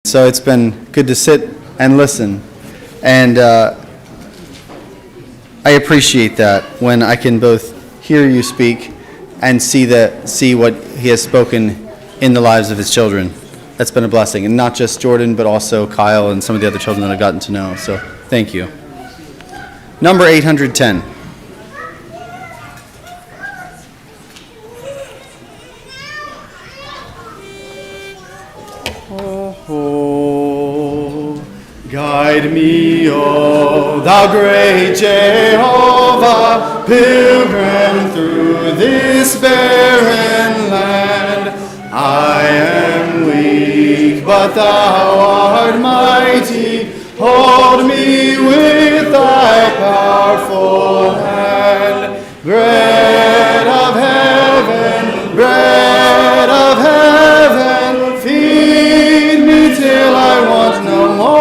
So it's been good to sit and listen. And I appreciate that when I can both hear you speak and see what he has spoken in the lives of his children. That's been a blessing. And not just Jordan, but also Kyle and some of the other children that I've gotten to know. So thank you. Number 810. Guide me, O thou great Jehovah, pilgrim through this barren land. I am weak, but thou art mighty. Hold me with thy powerful hand. Bread of heaven, bread of heaven, feed me till I want no more.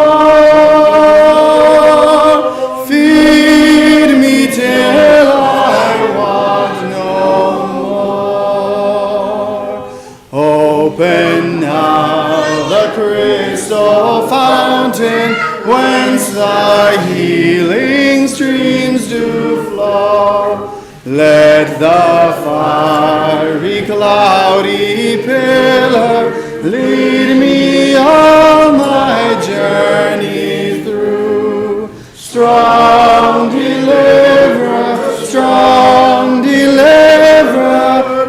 Open now the crystal fountain, whence thy healing streams do flow. Let the fiery, cloudy pillar lead me all my journey through. Strong deliverer,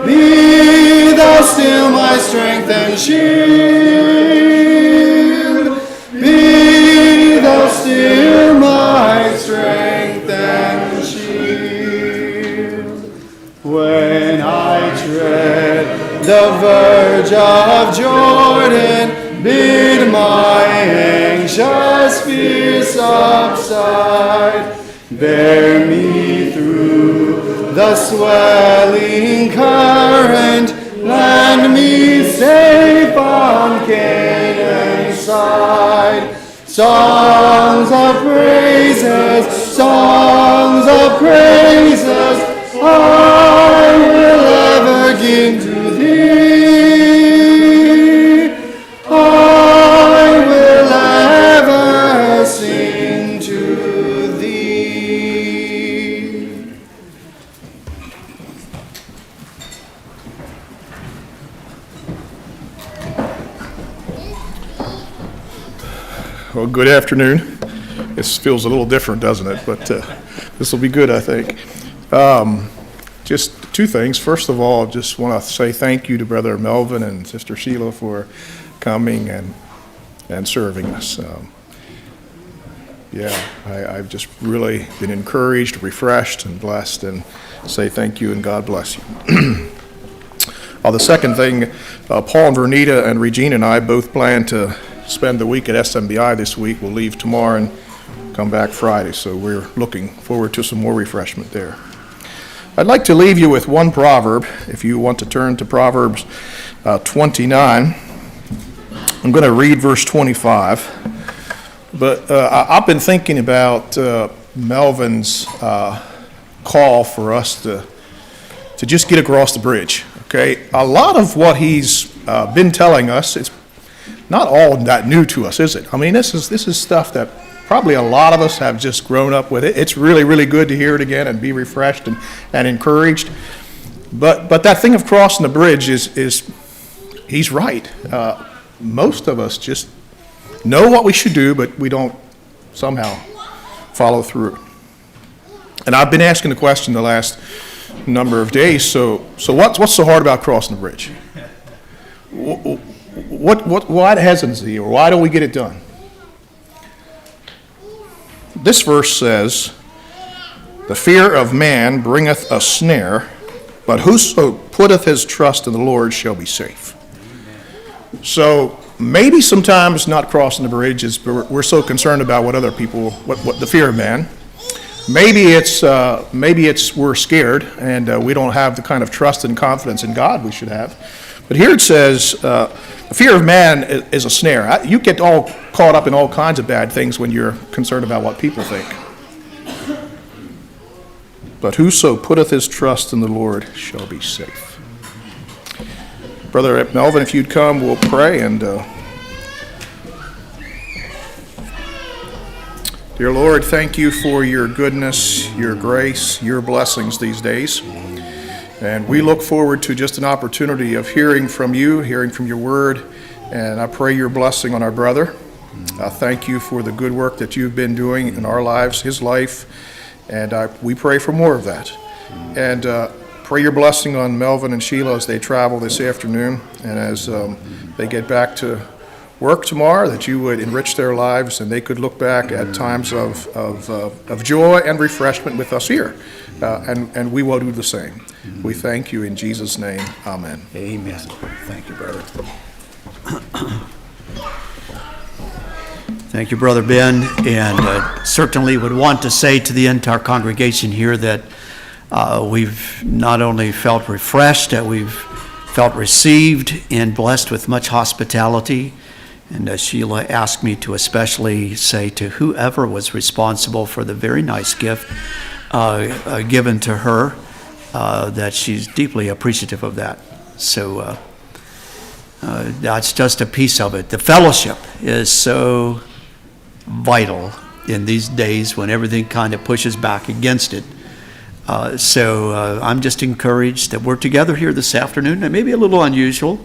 be thou still my strength and shield. Be thou still my strength and shield. When I tread the verge of Jordan, bid my anxious fears subside. Bear me through the swelling current, land me safe on Canaan's side. Songs of praises, I will ever give to thee. I will ever sing to thee. Well, good afternoon. This feels a little different, doesn't it? But this will be good, I think. Just two things. First of all, just want to say thank you to Brother Melvin and Sister Sheila for coming and serving us. I've just really been encouraged, refreshed, and blessed, and say thank you and God bless you. The second thing, Paul and Vernita and Regina and I both plan to spend the week at SMBI this week. We'll leave tomorrow and come back Friday, so we're looking forward to some more refreshment there. I'd like to leave you with one proverb. If you want to turn to Proverbs 29, I'm going to read verse 25. But I've been thinking about Melvin's call for us to just get across the bridge. Okay, a lot of what he's been telling us, it's not all that new to us, is it? I mean, this is stuff that probably a lot of us have just grown up with. It's really, really good to hear it again and be refreshed and encouraged. But that thing of crossing the bridge is he's right. Most of us just know what we should do, but we don't somehow follow through. And I've been asking the question the last number of days. So what's so hard about crossing the bridge? Why the hesitancy, or why don't we get it done? This verse says, "The fear of man bringeth a snare, but whoso putteth his trust in the Lord shall be safe." So maybe sometimes not crossing the bridge is we're so concerned about what other people, what the fear of man. Maybe it's we're scared and we don't have the kind of trust and confidence in God we should have. But here it says, the fear of man is a snare. You get all caught up in all kinds of bad things when you're concerned about what people think. But whoso putteth his trust in the Lord shall be safe. Brother Melvin, if you'd come, we'll pray and Dear Lord, thank you for your goodness, your grace, your blessings these days. And we look forward to just an opportunity of hearing from you, hearing from your word. And I pray your blessing on our brother. I thank you for the good work that you've been doing in our lives, his life. And we pray for more of that. And pray your blessing on Melvin and Sheila as they travel this afternoon. And as they get back to work tomorrow, that you would enrich their lives and they could look back at times of joy and refreshment with us here. And we will do the same. We thank you in Jesus' name. Amen. Amen. Thank you, brother. Thank you, Brother Ben, and certainly would want to say to the entire congregation here that we've not only felt refreshed, that we've felt received and blessed with much hospitality. And Sheila asked me to especially say to whoever was responsible for the very nice gift given to her that she's deeply appreciative of that. So that's just a piece of it. The fellowship is so vital in these days when everything kind of pushes back against it. So I'm just encouraged that we're together here this afternoon. It may be a little unusual,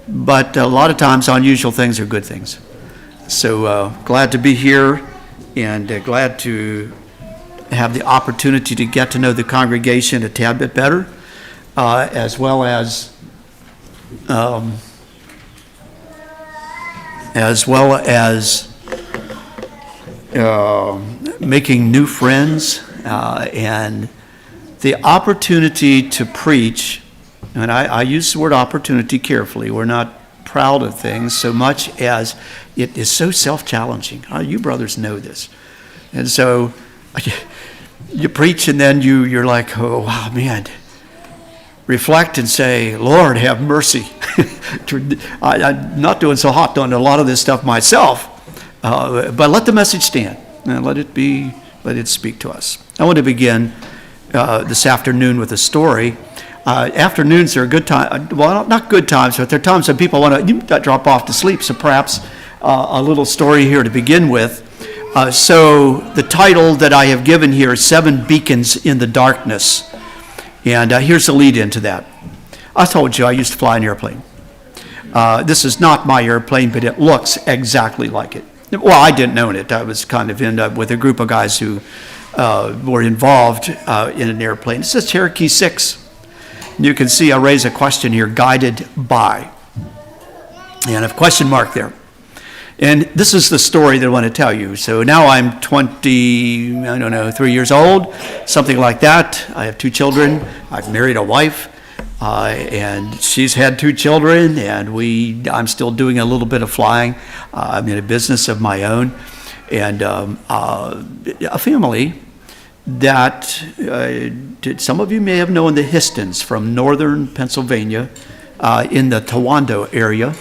but a lot of times unusual things are good things. So glad to be here and glad to have the opportunity to get to know the congregation a tad bit better, as well as making new friends and the opportunity to preach. And I use the word opportunity carefully. We're not proud of things so much as it is so self-challenging. You brothers know this. And so you preach and then you're like, oh, wow, man. Reflect and say, Lord, have mercy. I'm not doing so hot doing a lot of this stuff myself. But let the message stand and let it speak to us. I want to begin this afternoon with a story. Afternoons are a good time, well, not good times, but they're times when people want to drop off to sleep. So perhaps a little story here to begin with. So the title that I have given here is 7 Beacons in the Darkness. And here's the lead into that. I told you I used to fly an airplane. This is not my airplane, but it looks exactly like it. Well, I didn't own it. I was kind of with a group of guys who were involved in an airplane. It says Cherokee 6. You can see I raise a question here, guided by. And a question mark there. And this is the story that I want to tell you. So now I'm 3 years old, something like that. I have 2 children. I've married a wife. And she's had 2 children, and I'm still doing a little bit of flying. I'm in a business of my own, and a family that some of you may have known the Histons from northern Pennsylvania in the Towanda area.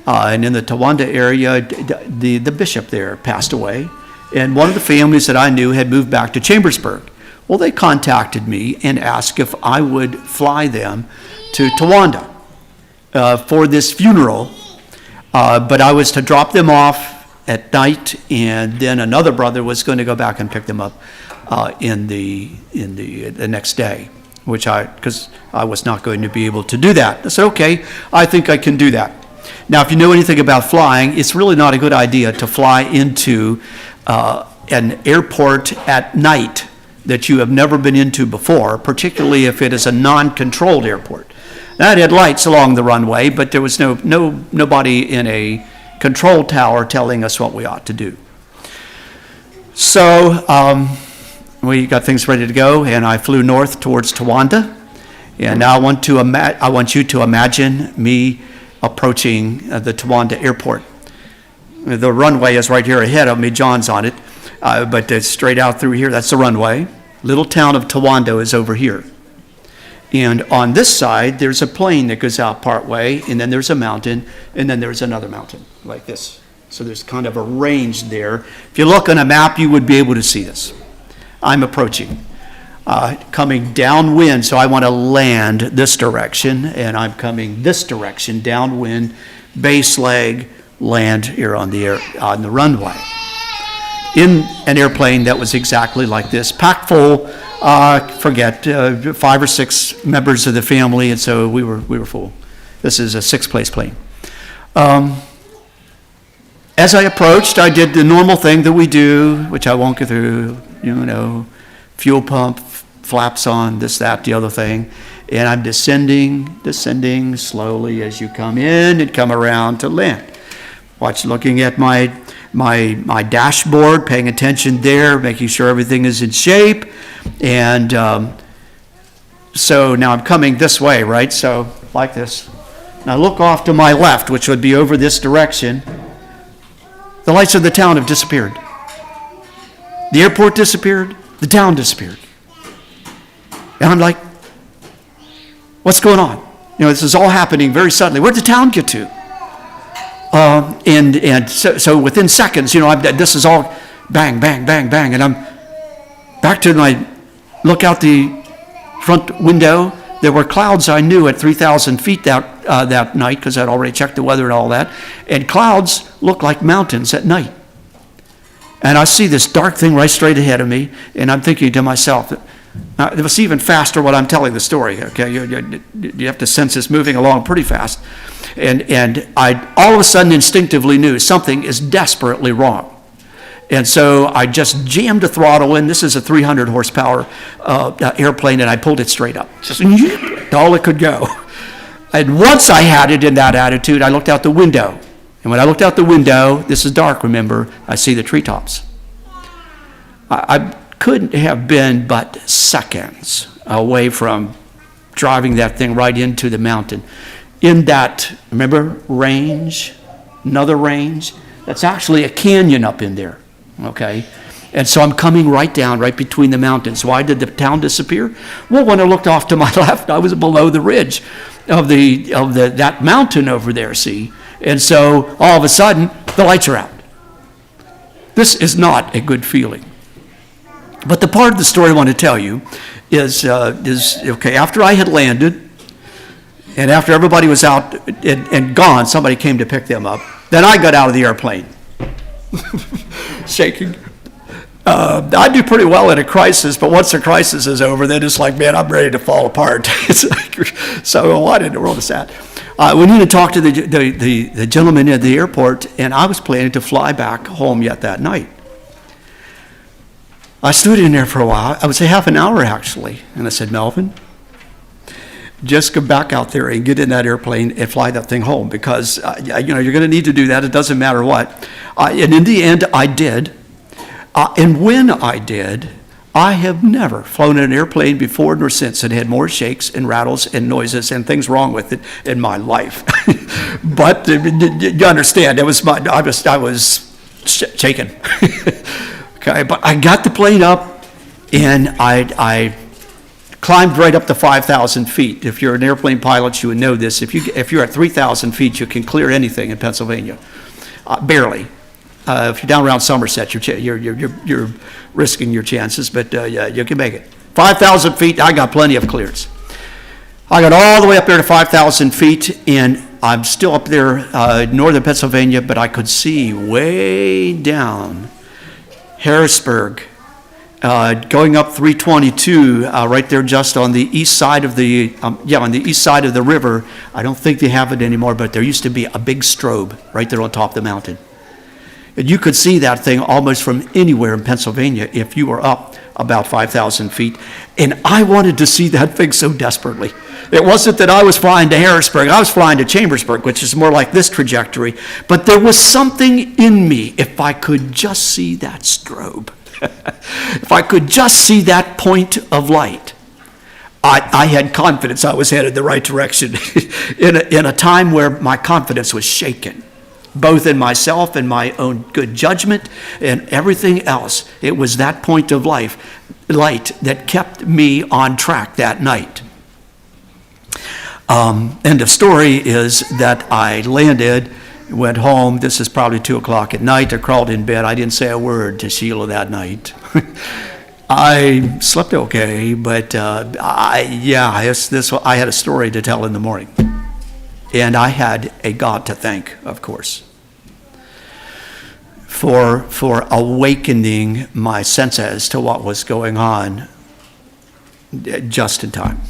And in the Towanda area, the bishop there passed away, and one of the families that I knew had moved back to Chambersburg. Well, they contacted me and asked if I would fly them to Towanda for this funeral, but I was to drop them off at night, and then another brother was going to go back and pick them up in the next day, because I was not going to be able to do that. I said, okay, I think I can do that. Now, if you know anything about flying, it's really not a good idea to fly into an airport at night that you have never been into before, particularly if it is a non-controlled airport. Now, it had lights along the runway, but there was nobody in a control tower telling us what we ought to do. So we got things ready to go, and I flew north towards Towanda. And now I want you to imagine me approaching the Towanda airport. The runway is right here ahead of me. John's on it. But it's straight out through here. That's the runway. Little town of Towanda is over here. And on this side, there's a plain that goes out part way, and then there's a mountain, and then there's another mountain like this. So there's kind of a range there. If you look on a map, you would be able to see this. I'm approaching, coming downwind, so I want to land this direction, and I'm coming this direction, downwind, base leg, land here on the runway. in an airplane that was exactly like this, packed full, 5 or 6 members of the family, and so we were full. This is a 6-place plane. As I approached, I did the normal thing that we do, which I won't go through, fuel pump, flaps on, this, that, the other thing. And I'm descending slowly as you come in and come around to land. Looking at my dashboard, paying attention there, making sure everything is in shape. And so now I'm coming this way, right? So like this. And I look off to my left, which would be over this direction. The lights of the town have disappeared. The airport disappeared. The town disappeared. And I'm like, what's going on? This is all happening very suddenly. Where'd the town get to? And so within seconds, this is all bang, bang, bang, bang. And I'm back to look out the front window. There were clouds I knew at 3,000 feet that night, because I'd already checked the weather and all that. And clouds look like mountains at night. And I see this dark thing right straight ahead of me, and I'm thinking to myself, it was even faster when I'm telling the story, okay? You have to sense this moving along pretty fast. And I all of a sudden instinctively knew something is desperately wrong. And so I just jammed the throttle in. This is a 300 horsepower airplane, and I pulled it straight up. Just all it could go. And once I had it in that attitude, I looked out the window. And when I looked out the window, this is dark, remember, I see the treetops. I couldn't have been but seconds away from driving that thing right into the mountain. In that, remember, range, another range, that's actually a canyon up in there, okay? And so I'm coming right down, right between the mountains. Why did the town disappear? Well, when I looked off to my left, I was below the ridge of that mountain over there, see? And so all of a sudden, the lights are out. This is not a good feeling. But the part of the story I want to tell you is okay, after I had landed, and after everybody was out and gone, somebody came to pick them up, then I got out of the airplane. Shaking. I do pretty well in a crisis, but once the crisis is over, then it's like, man, I'm ready to fall apart. It's like, so what in the world is that? We need to talk to the gentleman at the airport, and I was planning to fly back home yet that night. I stood in there for a while. I would say half an hour, actually. And I said, Melvin, just go back out there and get in that airplane and fly that thing home, because you're going to need to do that. It doesn't matter what. And in the end, I did. And when I did, I have never flown an airplane before nor since that had more shakes and rattles and noises and things wrong with it in my life. But you understand, I was shaken. Okay, but I got the plane up, and I climbed right up to 5,000 feet. If you're an airplane pilot, you would know this. If you're at 3,000 feet, you can clear anything in Pennsylvania, barely. If you're down around Somerset, you're risking your chances, but you can make it. 5,000 feet, I got plenty of clearance. I got all the way up there to 5,000 feet, and I'm still up there, northern Pennsylvania, but I could see way down Harrisburg, going up 322, right there just on the east side of the, on the east side of the river. I don't think they have it anymore, but there used to be a big strobe right there on top of the mountain. And you could see that thing almost from anywhere in Pennsylvania if you were up about 5,000 feet. And I wanted to see that thing so desperately. It wasn't that I was flying to Harrisburg. I was flying to Chambersburg, which is more like this trajectory. But there was something in me, if I could just see that strobe, if I could just see that point of light, I had confidence I was headed the right direction in a time where my confidence was shaken, both in myself and my own good judgment and everything else. It was that point of light that kept me on track that night. End of story is that I landed, went home. This is probably 2 o'clock at night. I crawled in bed. I didn't say a word to Sheila that night. I slept okay, but I had a story to tell in the morning. And I had a God to thank, of course. for awakening my senses to what was going on just in time.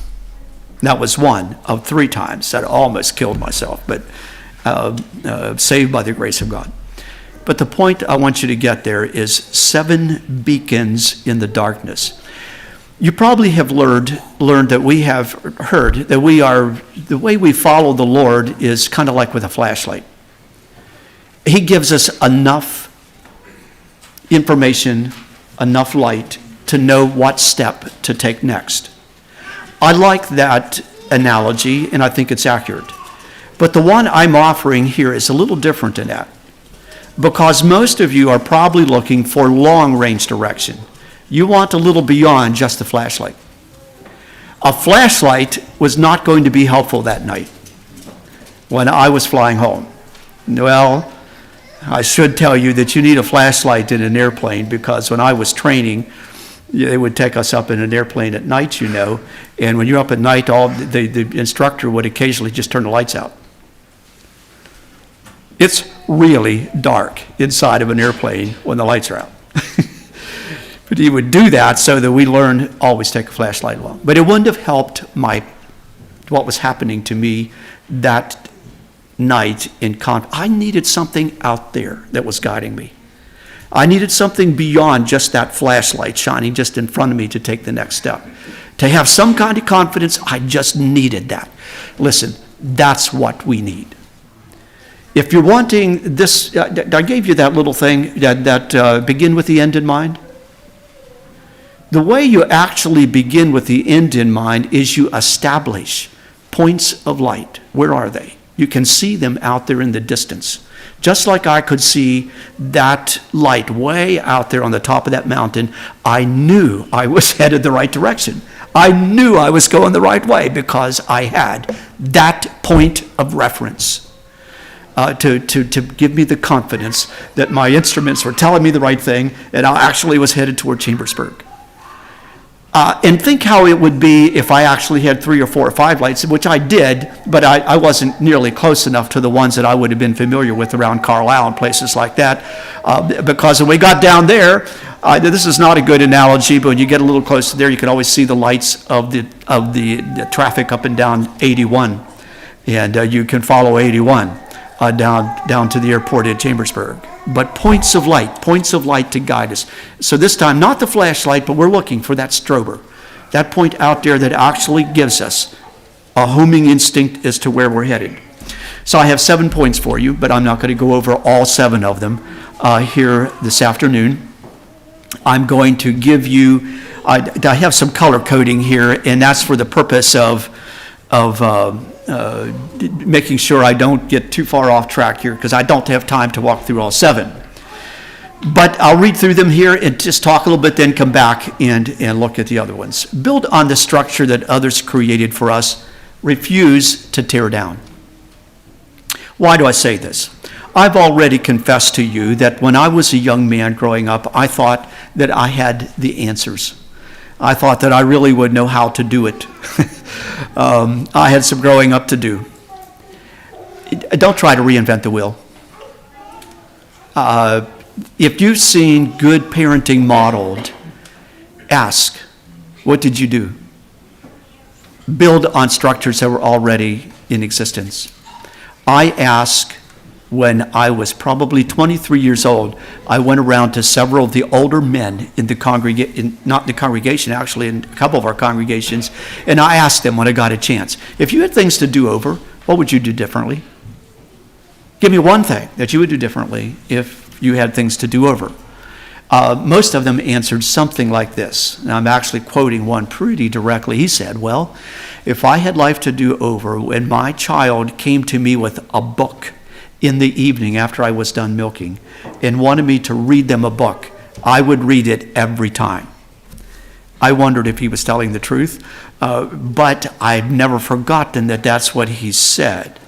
That was one of 3 times that I almost killed myself, but saved by the grace of God. But the point I want you to get there is 7 beacons in the darkness. You probably have learned that we have heard that the way we follow the Lord is kind of like with a flashlight. He gives us enough information, enough light to know what step to take next. I like that analogy, and I think it's accurate. But the one I'm offering here is a little different than that, because most of you are probably looking for long-range direction. You want a little beyond just the flashlight. A flashlight was not going to be helpful that night when I was flying home. Well, I should tell you that you need a flashlight in an airplane, because when I was training, they would take us up in an airplane at night, and when you're up at night, the instructor would occasionally just turn the lights out. It's really dark inside of an airplane when the lights are out. But he would do that so that we learn always take a flashlight along. But it wouldn't have helped what was happening to me that night I needed something out there that was guiding me. I needed something beyond just that flashlight shining just in front of me to take the next step. To have some kind of confidence, I just needed that. Listen, that's what we need. If you're wanting this, I gave you that little thing that begin with the end in mind. The way you actually begin with the end in mind is you establish points of light. Where are they? You can see them out there in the distance. Just like I could see that light way out there on the top of that mountain, I knew I was headed the right direction. I knew I was going the right way because I had that point of reference to give me the confidence that my instruments were telling me the right thing, and I actually was headed toward Chambersburg. And think how it would be if I actually had 3 or 4 or 5 lights, which I did, but I wasn't nearly close enough to the ones that I would have been familiar with around Carlisle and places like that. Because when we got down there, this is not a good analogy, but when you get a little closer there, you can always see the lights of the traffic up and down 81. And you can follow 81 down to the airport in Chambersburg. But points of light to guide us. So this time, not the flashlight, but we're looking for that strober, that point out there that actually gives us a homing instinct as to where we're headed. So I have 7 points for you, but I'm not going to go over all 7 of them here this afternoon. I'm going to give you, I have some color coding here, and that's for the purpose of making sure I don't get too far off track here, because I don't have time to walk through all 7. But I'll read through them here and just talk a little bit, then come back and look at the other ones. Build on the structure that others created for us. Refuse to tear down. Why do I say this? I've already confessed to you that when I was a young man growing up, I thought that I had the answers. I thought that I really would know how to do it. I had some growing up to do. Don't try to reinvent the wheel. If you've seen good parenting modeled, ask, what did you do? Build on structures that were already in existence. I ask, when I was probably 23 years old, I went around to several of the older men in the congregation, not the congregation, actually in a couple of our congregations, and I asked them when I got a chance, if you had things to do over, what would you do differently? Give me one thing that you would do differently if you had things to do over. Most of them answered something like this. And I'm actually quoting one pretty directly. He said, well, if I had life to do over, when my child came to me with a book in the evening after I was done milking and wanted me to read them a book, I would read it every time. I wondered if he was telling the truth, but I've never forgotten that that's what he said.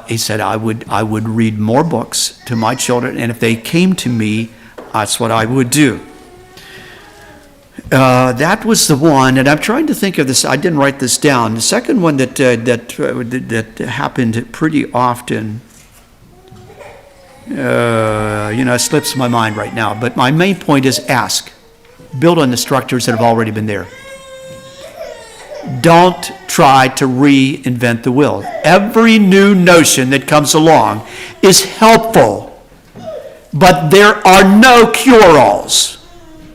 He said, I would read more books to my children, and if they came to me, that's what I would do. That was the one, and I'm trying to think of this. I didn't write this down. The second one that happened pretty often. It slips my mind right now. But my main point is ask. Build on the structures that have already been there. Don't try to reinvent the wheel. Every new notion that comes along is helpful, but there are no cure-alls.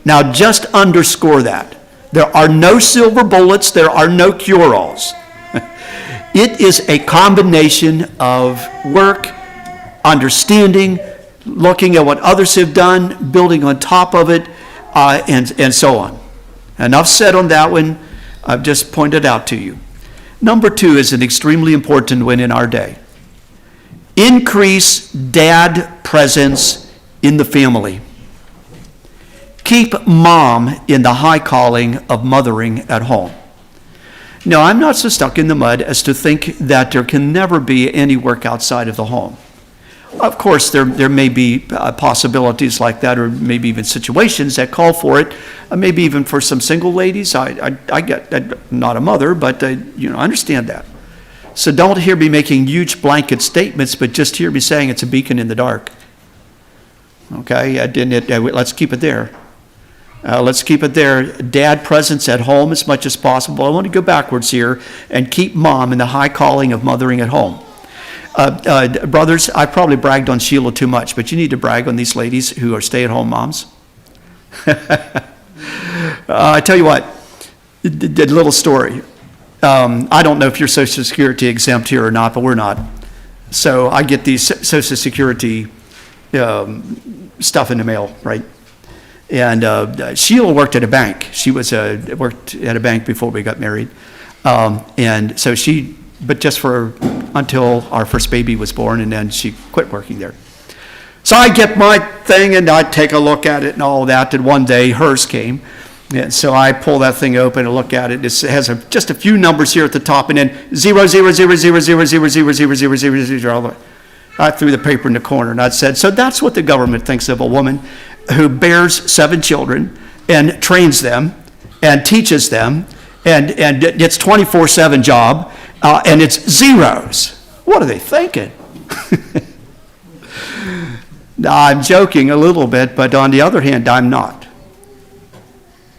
Now just underscore that. There are no silver bullets, there are no cure-alls. It is a combination of work, understanding, looking at what others have done, building on top of it, and so on. Enough said on that one. I've just pointed out to you. Number 2 is an extremely important one in our day. Increase dad presence in the family. Keep mom in the high calling of mothering at home. Now, I'm not so stuck in the mud as to think that there can never be any work outside of the home. Of course, there may be possibilities like that, or maybe even situations that call for it. Maybe even for some single ladies. I get, I'm not a mother, but I understand that. So don't hear me making huge blanket statements, but just hear me saying it's a beacon in the dark. Okay, let's keep it there. Let's keep it there. Dad presence at home as much as possible. I want to go backwards here and keep mom in the high calling of mothering at home. Brothers, I probably bragged on Sheila too much, but you need to brag on these ladies who are stay-at-home moms. I tell you what, a little story. I don't know if you're Social Security exempt here or not, but we're not. So I get these Social Security stuff in the mail, right? And Sheila worked at a bank. She was worked at a bank before we got married. And so but just until our first baby was born, and then she quit working there. So I get my thing and I take a look at it and all that, and one day hers came. And so I pull that thing open and look at it. It has just a few numbers here at the top, and then 0, 0, 0, 0, 0, 0, 0, 0, 0, 0, 0, 0, all the way. I threw the paper in the corner and I said, so that's what the government thinks of a woman who bears 7 children and trains them and teaches them, and it's 24/7 job, and it's zeros. What are they thinking? Now, I'm joking a little bit, but on the other hand, I'm not.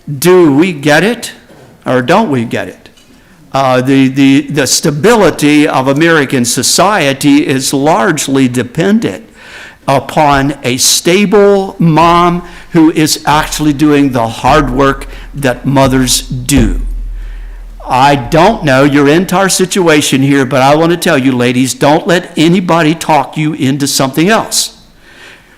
Do we get it, or don't we get it? The stability of American society is largely dependent upon a stable mom who is actually doing the hard work that mothers do. I don't know your entire situation here, but I want to tell you, ladies, don't let anybody talk you into something else.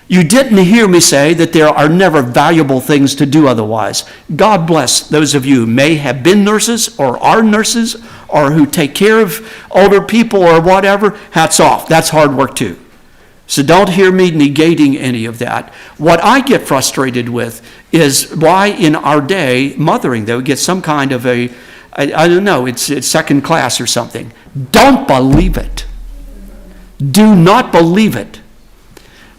You didn't hear me say that there are never valuable things to do otherwise. God bless those of you who may have been nurses or are nurses or who take care of older people or whatever. Hats off. That's hard work too. So don't hear me negating any of that. What I get frustrated with is why in our day, mothering, though, gets some kind of I don't know, it's second class or something. Don't believe it. Do not believe it.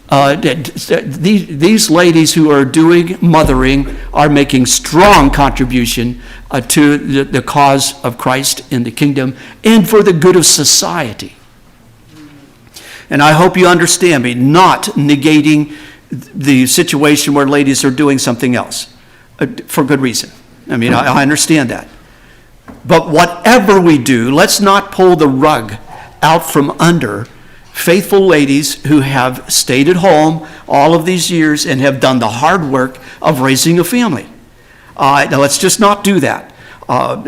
These ladies who are doing mothering are making strong contribution to the cause of Christ in the kingdom and for the good of society. And I hope you understand me, not negating the situation where ladies are doing something else for good reason. I mean, I understand that. But whatever we do, let's not pull the rug out from under faithful ladies who have stayed at home all of these years and have done the hard work of raising a family. Now let's just not do that.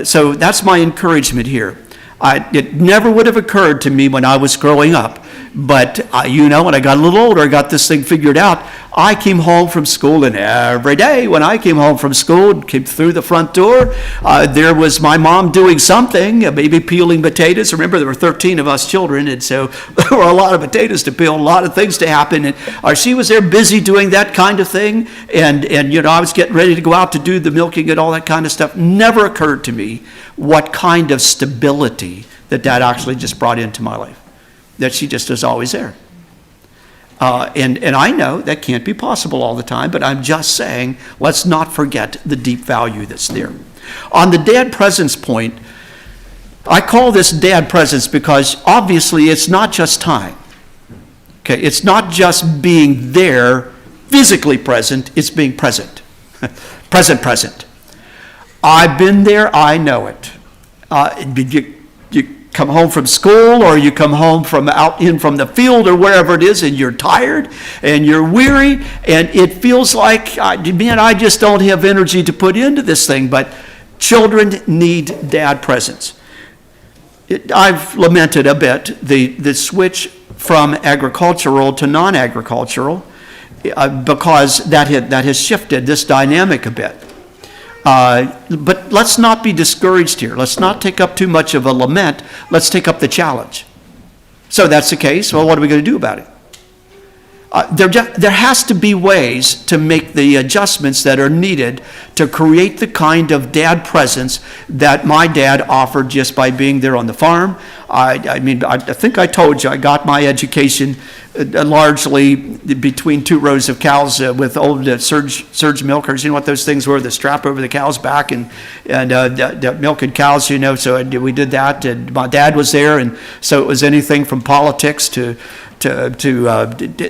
So that's my encouragement here. It never would have occurred to me when I was growing up, but when I got a little older, I got this thing figured out. I came home from school, and every day when I came home from school, came through the front door, there was my mom doing something, maybe peeling potatoes. Remember, there were 13 of us children, and so there were a lot of potatoes to peel, a lot of things to happen, and she was there busy doing that kind of thing, and I was getting ready to go out to do the milking and all that kind of stuff. Never occurred to me what kind of stability that actually just brought into my life, that she just is always there. And I know that can't be possible all the time, but I'm just saying, let's not forget the deep value that's there. On the dad presence point, I call this dad presence because obviously it's not just time. Okay, it's not just being there, physically present, it's being present. Present. I've been there, I know it. You come home from school, or you come home from out in from the field or wherever it is, and you're tired and you're weary, and it feels like, man, I just don't have energy to put into this thing. But children need dad presence. I've lamented a bit the switch from agricultural to non-agricultural because that has shifted this dynamic a bit. But let's not be discouraged here. Let's not take up too much of a lament. Let's take up the challenge. So that's the case. Well, what are we going to do about it? There has to be ways to make the adjustments that are needed to create the kind of dad presence that my dad offered just by being there on the farm. I think I told you I got my education largely between two rows of cows with old surge milkers. You know what those things were? The strap over the cow's back and milking cows. So we did that. And my dad was there, and so it was anything from politics to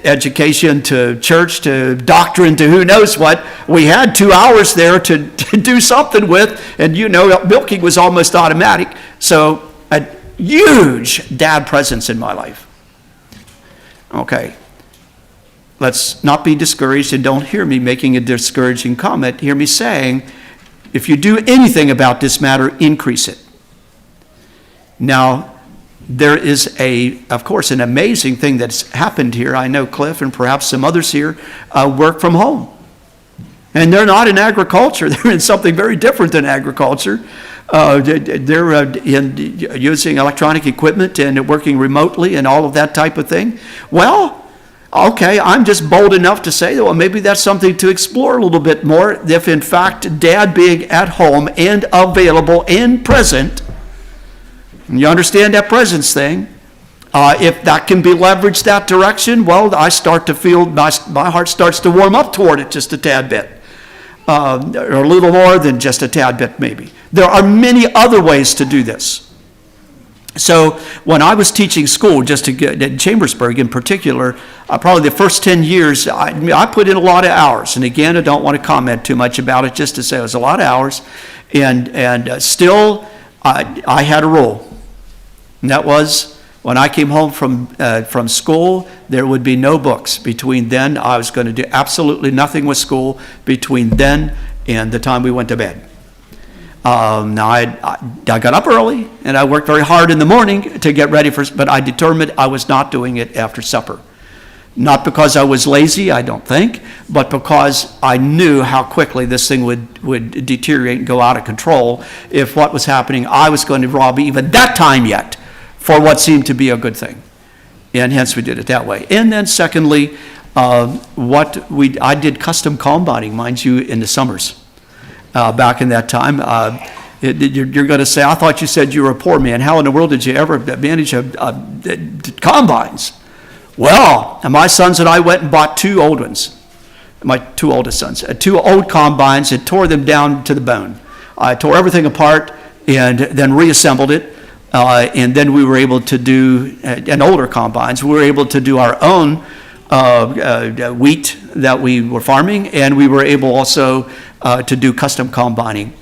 education, to church, to doctrine, to who knows what. We had 2 hours there to do something with, and milking was almost automatic. So a huge dad presence in my life. Okay, let's not be discouraged, and don't hear me making a discouraging comment. Hear me saying, if you do anything about this matter, increase it. Now, there is of course, an amazing thing that's happened here. I know Cliff and perhaps some others here work from home. And they're not in agriculture. They're in something very different than agriculture. They're using electronic equipment and working remotely and all of that type of thing. Well, okay, I'm just bold enough to say, well, maybe that's something to explore a little bit more. If in fact, dad being at home and available and present, you understand that presence thing. If that can be leveraged that direction, well, I start to feel, my heart starts to warm up toward it just a tad bit. Or a little more than just a tad bit, maybe. There are many other ways to do this. So when I was teaching school, just in Chambersburg in particular, probably the first 10 years, I put in a lot of hours. And again, I don't want to comment too much about it, just to say it was a lot of hours. And still, I had a rule. And that was, when I came home from school, there would be no books. Between then, I was going to do absolutely nothing with school between then and the time we went to bed. Now, I got up early, and I worked very hard in the morning to get ready but I determined I was not doing it after supper. Not because I was lazy, I don't think, but because I knew how quickly this thing would deteriorate and go out of control if what was happening, I was going to rob even that time yet for what seemed to be a good thing. And hence we did it that way. And then secondly, I did custom combining, mind you, in the summers. Back in that time, you're going to say, I thought you said you were a poor man. How in the world did you ever manage combines? Well, my sons and I went and bought 2 old ones. My 2 oldest sons, 2 old combines, and tore them down to the bone. I tore everything apart and then reassembled it. And then we were able to do, and older combines, we were able to do our own wheat that we were farming, and we were able also to do custom combining.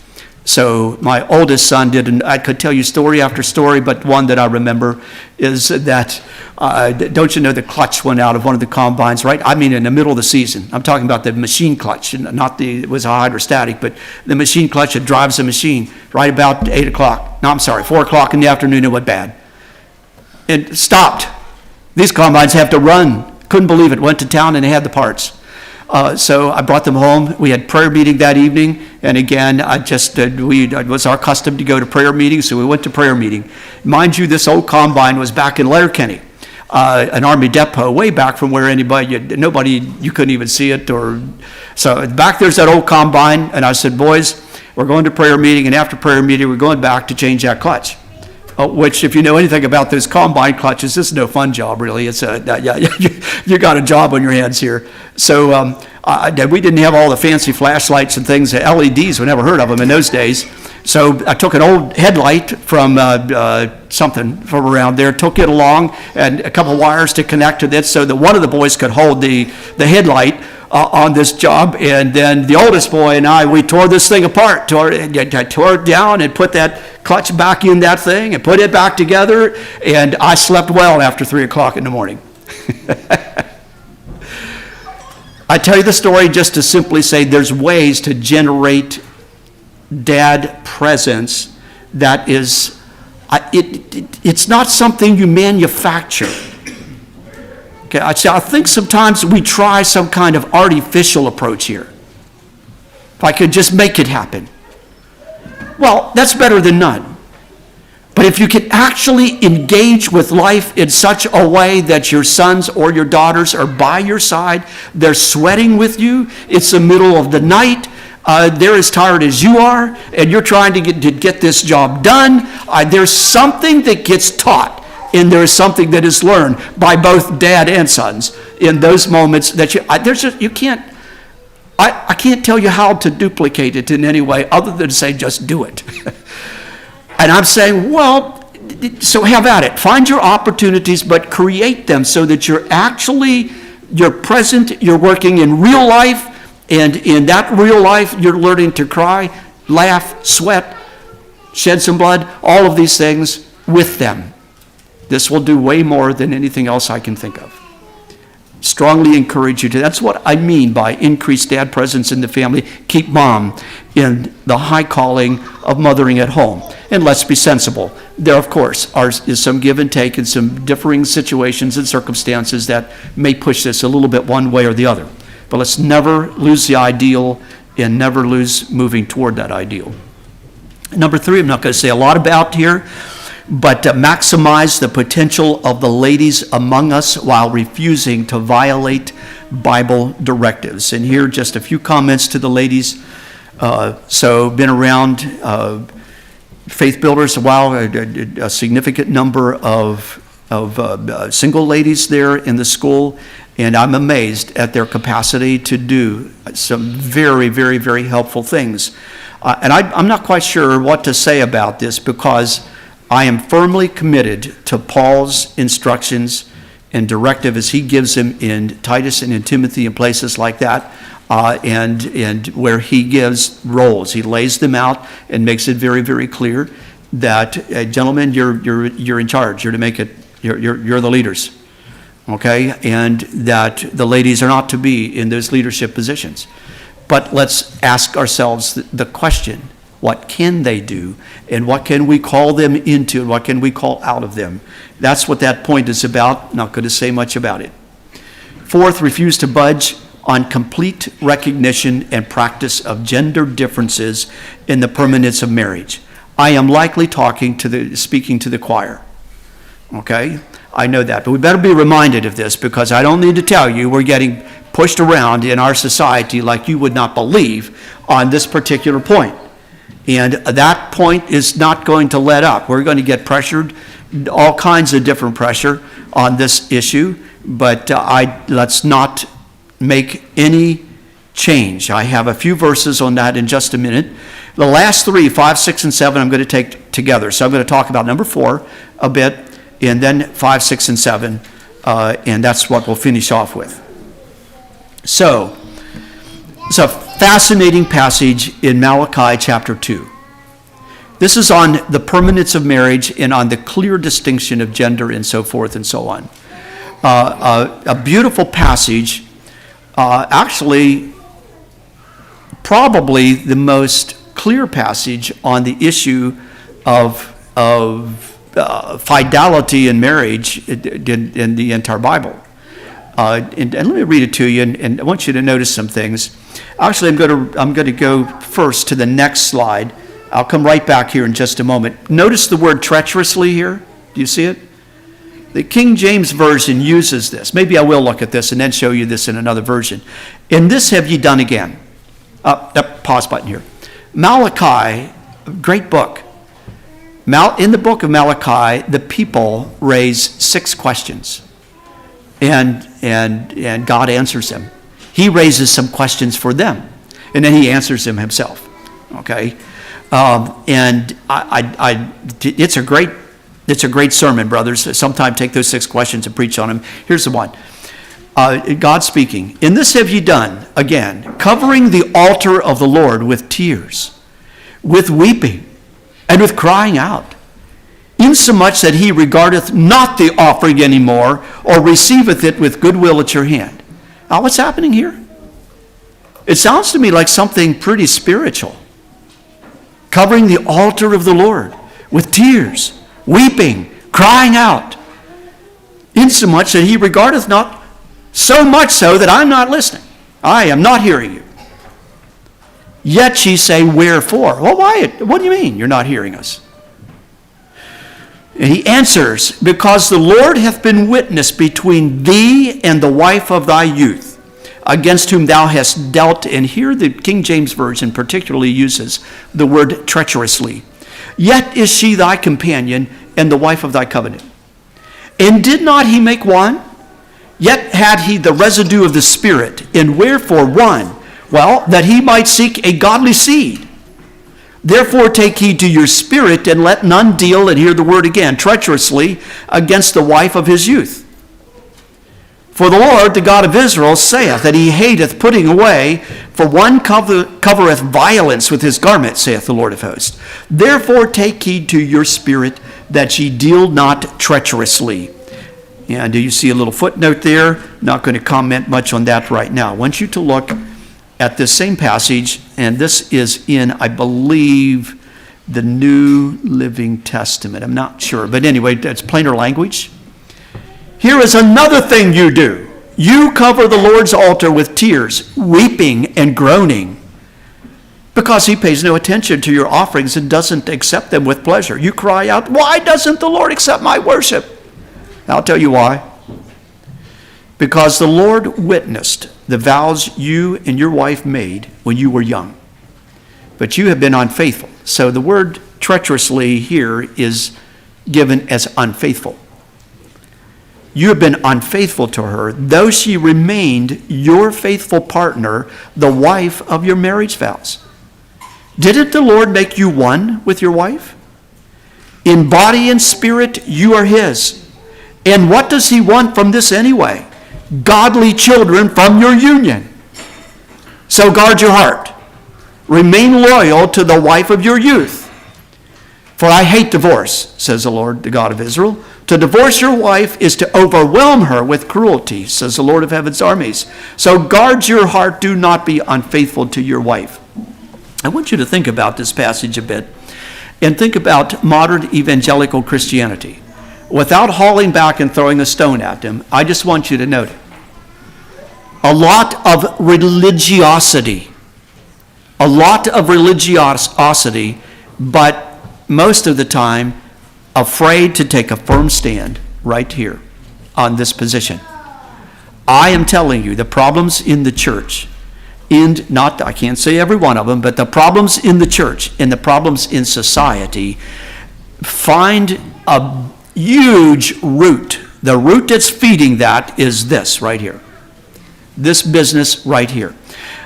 So my oldest son did, and I could tell you story after story, but one that I remember is that, don't you know, the clutch went out of one of the combines, right? I mean, in the middle of the season. I'm talking about the machine clutch, and not it was a hydrostatic, but the machine clutch that drives the machine right about 8 o'clock. No, I'm sorry, 4 o'clock in the afternoon, it went bad. It stopped. These combines have to run. Couldn't believe it. Went to town and they had the parts. So I brought them home. We had prayer meeting that evening, and again, it was our custom to go to prayer meeting, so we went to prayer meeting. Mind you, this old combine was back in Letterkenny, an Army depot, way back from where you couldn't even see it. So back there's that old combine, and I said, boys, we're going to prayer meeting, and after prayer meeting, we're going back to change that clutch. which if you know anything about those combine clutches, this is no fun job, really. It's you got a job on your hands here. So we didn't have all the fancy flashlights and things. LEDs, we never heard of them in those days. So I took an old headlight from something from around there, took it along, and a couple wires to connect to this so that one of the boys could hold the headlight on this job. And then the oldest boy and I, we tore this thing apart. I tore it down and put that clutch back in that thing and put it back together. And I slept well after 3 o'clock in the morning. I tell you the story just to simply say there's ways to generate dad presence that is, it's not something you manufacture. Okay, I think sometimes we try some kind of artificial approach here. If I could just make it happen. Well, that's better than none. But if you can actually engage with life in such a way that your sons or your daughters are by your side, they're sweating with you, it's the middle of the night, they're as tired as you are, and you're trying to get this job done, there's something that gets taught, and there is something that is learned by both dad and sons in those moments that I can't tell you how to duplicate it in any way other than to say just do it. And I'm saying, well, so have at it. Find your opportunities, but create them so that you're present, you're working in real life, and in that real life, you're learning to cry, laugh, sweat, shed some blood, all of these things with them. This will do way more than anything else I can think of. Strongly encourage you to. That's what I mean by increased dad presence in the family. Keep mom in the high calling of mothering at home. And let's be sensible. There, of course, is some give and take and some differing situations and circumstances that may push this a little bit one way or the other. But let's never lose the ideal and never lose moving toward that ideal. Number 3, I'm not going to say a lot about here, but maximize the potential of the ladies among us while refusing to violate Bible directives. And here, just a few comments to the ladies. So, been around faith builders a while, a significant number of single ladies there in the school, and I'm amazed at their capacity to do some very, very, very helpful things. And I'm not quite sure what to say about this because I am firmly committed to Paul's instructions and directive as he gives them in Titus and in Timothy and places like that, and where he gives roles. He lays them out and makes it very, very clear that, gentlemen, you're in charge. You're to make it. You're the leaders, okay? And that the ladies are not to be in those leadership positions. But let's ask ourselves the question: what can they do, and what can we call them into, and what can we call out of them? That's what that point is about. Not going to say much about it. 4th, refuse to budge on complete recognition and practice of gender differences in the permanence of marriage. I am likely speaking to the choir. Okay? I know that. But we better be reminded of this because I don't need to tell you we're getting pushed around in our society like you would not believe on this particular point. And that point is not going to let up. We're going to get pressured, all kinds of different pressure on this issue, but let's not make any change. I have a few verses on that in just a minute. The last 3, 5, 6, and 7, I'm going to take together. So I'm going to talk about number 4 a bit, and then 5, 6, and 7, and that's what we'll finish off with. So, it's a fascinating passage in Malachi chapter 2. This is on the permanence of marriage and on the clear distinction of gender and so forth and so on. A beautiful passage, actually probably the most clear passage on the issue of fidelity in marriage in the entire Bible. And let me read it to you, and I want you to notice some things. Actually, I'm going to go first to the next slide. I'll come right back here in just a moment. Notice the word treacherously here. Do you see it? The King James Version uses this. Maybe I will look at this and then show you this in another version. "And this have ye done again." Pause button here. Malachi, great book. In the book of Malachi, the people raise 6 questions, and God answers them. He raises some questions for them, and then he answers them himself. Okay, and it's a great sermon, brothers. Sometime take those 6 questions and preach on them. Here's the one. God speaking, "In this have ye done, again, covering the altar of the Lord with tears, with weeping, and with crying out, insomuch that he regardeth not the offering any more, or receiveth it with goodwill at your hand." Now, what's happening here? It sounds to me like something pretty spiritual. Covering the altar of the Lord with tears, weeping, crying out, insomuch that he regardeth not, so much so that I'm not listening. I am not hearing you. Yet ye say, wherefore? Well, why? What do you mean you're not hearing us? And he answers, because the Lord hath been witness between thee and the wife of thy youth, against whom thou hast dealt. And here the King James Version particularly uses the word treacherously. Yet is she thy companion and the wife of thy covenant. And did not he make one? Yet had he the residue of the Spirit. And wherefore one? Well, that he might seek a godly seed. Therefore take heed to your spirit, and let none deal, and hear the word again, treacherously against the wife of his youth. For the Lord, the God of Israel, saith that he hateth putting away, for one covereth violence with his garment, saith the Lord of hosts. Therefore take heed to your spirit, that ye deal not treacherously. And do you see a little footnote there? Not going to comment much on that right now. I want you to look at this same passage, and this is in, I believe, the New Living Testament. I'm not sure, but anyway, that's plainer language. Here is another thing you do. You cover the Lord's altar with tears, weeping and groaning, because he pays no attention to your offerings and doesn't accept them with pleasure. You cry out, why doesn't the Lord accept my worship? I'll tell you why. Because the Lord witnessed the vows you and your wife made when you were young. But you have been unfaithful. So the word treacherously here is given as unfaithful. You have been unfaithful to her, though she remained your faithful partner, the wife of your marriage vows. Didn't the Lord make you one with your wife? In body and spirit, you are his. And what does he want from this anyway? Godly children from your union. So guard your heart. Remain loyal to the wife of your youth. For I hate divorce, says the Lord, the God of Israel. To divorce your wife is to overwhelm her with cruelty, says the Lord of heaven's armies. So guard your heart. Do not be unfaithful to your wife. I want you to think about this passage a bit and think about modern evangelical Christianity. Without hauling back and throwing a stone at them, I just want you to note it. A lot of religiosity. A lot of religiosity, but most of the time afraid to take a firm stand right here on this position. I am telling you, the problems in the church, I can't say every one of them, but the problems in the church and the problems in society find a huge root. The root that's feeding that is this right here. This business right here.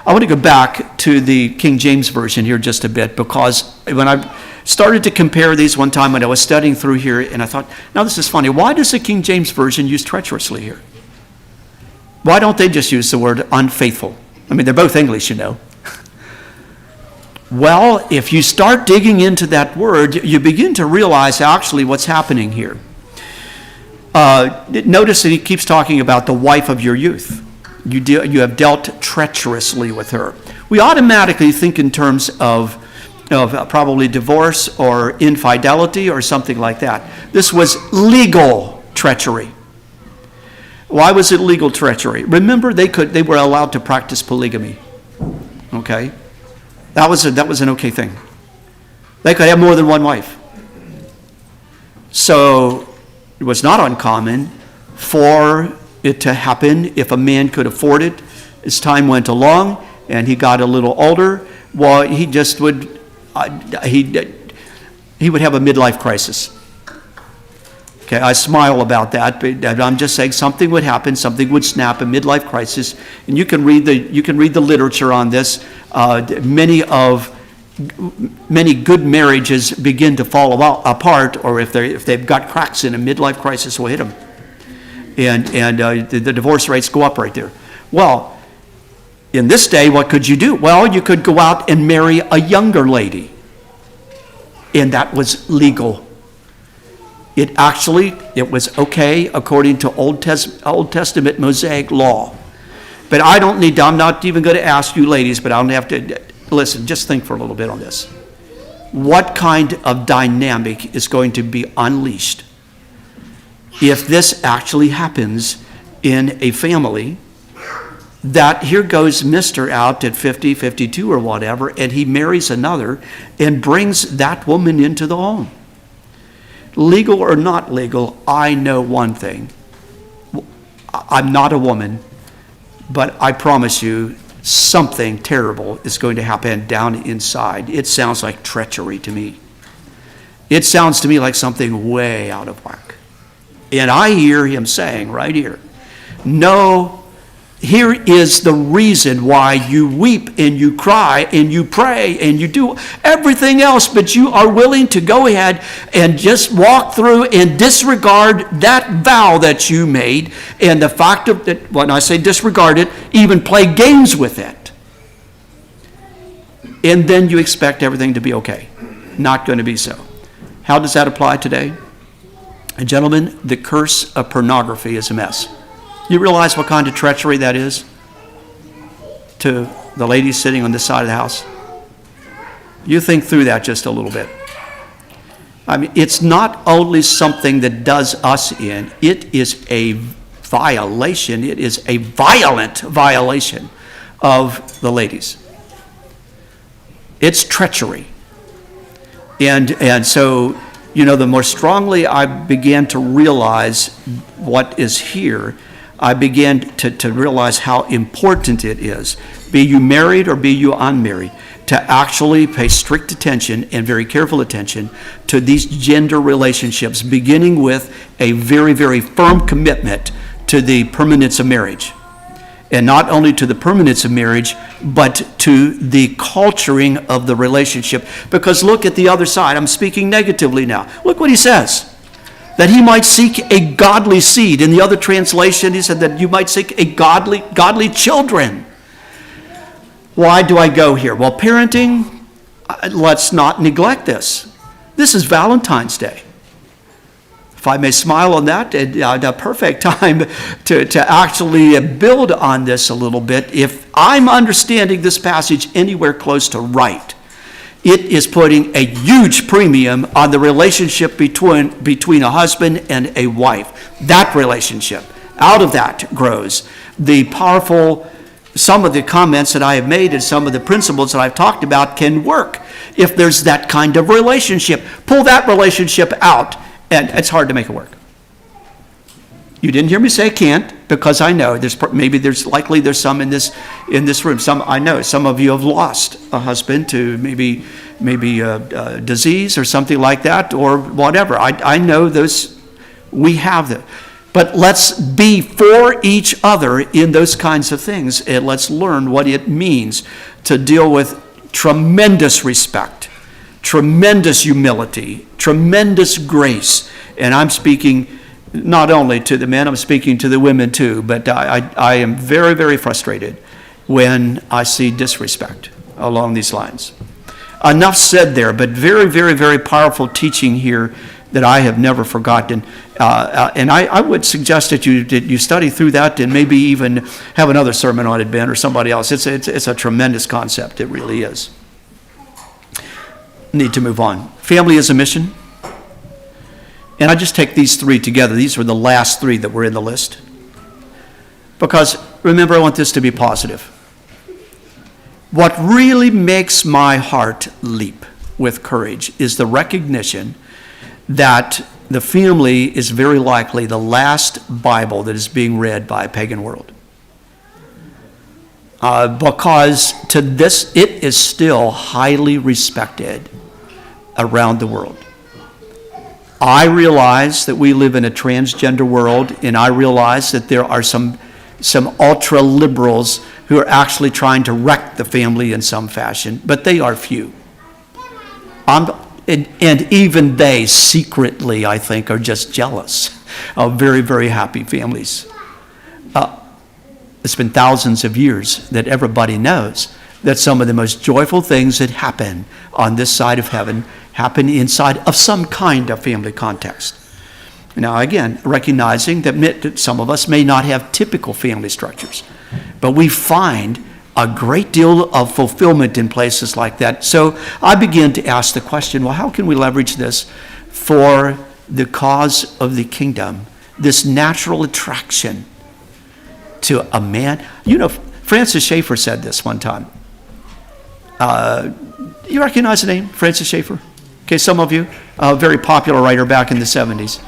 I want to go back to the King James Version here just a bit, because when I started to compare these one time when I was studying through here, and I thought, now this is funny. Why does the King James Version use treacherously here? Why don't they just use the word unfaithful? I mean, they're both English, you know. Well, if you start digging into that word, you begin to realize actually what's happening here. Notice that he keeps talking about the wife of your youth. You have dealt treacherously with her. We automatically think in terms of probably divorce or infidelity or something like that. This was legal treachery. Why was it legal treachery? Remember, they were allowed to practice polygamy. Okay? That was an okay thing. They could have more than one wife. So it was not uncommon for it to happen if a man could afford it. As time went along and he got a little older, well, he just would, he would have a midlife crisis. Okay, I smile about that, but I'm just saying something would happen, something would snap, a midlife crisis, and you can read the literature on this. Many good marriages begin to fall apart, or if they've got cracks in a midlife crisis will hit them, and the divorce rates go up right there. Well, in this day, what could you do? Well, you could go out and marry a younger lady, and that was legal. It was okay according to Old Testament Mosaic law. But I'm not even going to ask you ladies, but I don't have to, listen, just think for a little bit on this. What kind of dynamic is going to be unleashed if this actually happens in a family, that here goes Mr. out at 50, 52 or whatever, and he marries another and brings that woman into the home? Legal or not legal, I know one thing. I'm not a woman, but I promise you something terrible is going to happen down inside. It sounds like treachery to me. It sounds to me like something way out of whack. And I hear him saying right here, no, here is the reason why you weep and you cry and you pray and you do everything else, but you are willing to go ahead and just walk through and disregard that vow that you made, and the fact of that, when I say disregard it, even play games with it. And then you expect everything to be okay. Not going to be so. How does that apply today? And gentlemen, the curse of pornography is a mess. You realize what kind of treachery that is to the ladies sitting on this side of the house? You think through that just a little bit. I mean, it's not only something that does us in, it is a violation. It is a violent violation of the ladies. It's treachery. And so, the more strongly I began to realize what is here, I began to realize how important it is, be you married or be you unmarried, to actually pay strict attention and very careful attention to these gender relationships, beginning with a very, very firm commitment to the permanence of marriage. And not only to the permanence of marriage, but to the culturing of the relationship. Because look at the other side. I'm speaking negatively now. Look what he says. That he might seek a godly seed. In the other translation, he said that you might seek a godly children. Why do I go here? Well, parenting, let's not neglect this. This is Valentine's Day. If I may smile on that, the perfect time to actually build on this a little bit. If I'm understanding this passage anywhere close to right, it is putting a huge premium on the relationship between a husband and a wife. That relationship. Out of that grows the powerful, some of the comments that I have made and some of the principles that I've talked about can work if there's that kind of relationship. Pull that relationship out, and it's hard to make it work. You didn't hear me say can't, because I know there's some in this room. I know some of you have lost a husband to maybe disease or something like that, or whatever. I know those, we have them. But let's be for each other in those kinds of things, and let's learn what it means to deal with tremendous respect, tremendous humility, tremendous grace. And I'm speaking not only to the men, I'm speaking to the women too, but I am very, very frustrated when I see disrespect along these lines. Enough said there, but very, very, very powerful teaching here that I have never forgotten. And I would suggest that you study through that and maybe even have another sermon on it, Ben, or somebody else. It's a tremendous concept. It really is. Need to move on. Family is a mission. And I just take these three together. These were the last three that were in the list. Because, remember, I want this to be positive. What really makes my heart leap with courage is the recognition that the family is very likely the last Bible that is being read by a pagan world. Because to this, it is still highly respected around the world. I realize that we live in a transgender world, and I realize that there are some ultra liberals who are actually trying to wreck the family in some fashion, but they are few. And even they secretly, I think, are just jealous of very, very happy families. It's been thousands of years that everybody knows that some of the most joyful things that happen on this side of heaven happen inside of some kind of family context. Now, again, recognizing that some of us may not have typical family structures, but we find a great deal of fulfillment in places like that. So I began to ask the question, well, how can we leverage this for the cause of the kingdom, this natural attraction to a man? You know, Francis Schaeffer said this one time. You recognize the name, Francis Schaeffer? Okay, some of you, a very popular writer back in the 70s.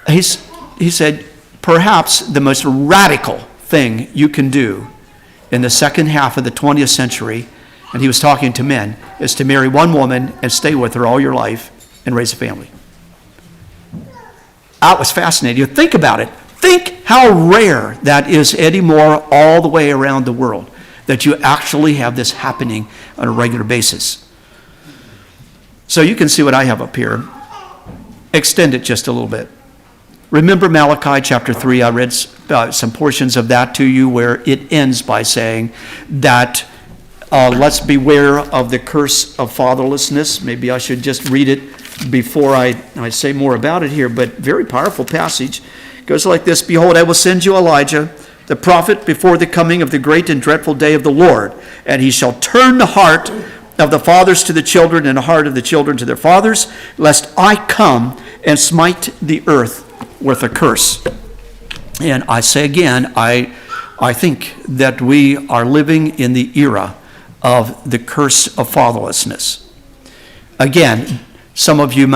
He said, perhaps the most radical thing you can do in the second half of the 20th century, and he was talking to men, is to marry one woman and stay with her all your life and raise a family. That was fascinating. Think about it. Think how rare that is anymore all the way around the world, that you actually have this happening on a regular basis. So you can see what I have up here. Extend it just a little bit. Remember Malachi chapter 3, I read some portions of that to you where it ends by saying that let's beware of the curse of fatherlessness. Maybe I should just read it before I say more about it here, but very powerful passage. It goes like this: Behold, I will send you Elijah, the prophet, before the coming of the great and dreadful day of the Lord, and he shall turn the heart of the fathers to the children and the heart of the children to their fathers, lest I come and smite the earth with a curse. And I say again, I think that we are living in the era of the curse of fatherlessness. Again, some of you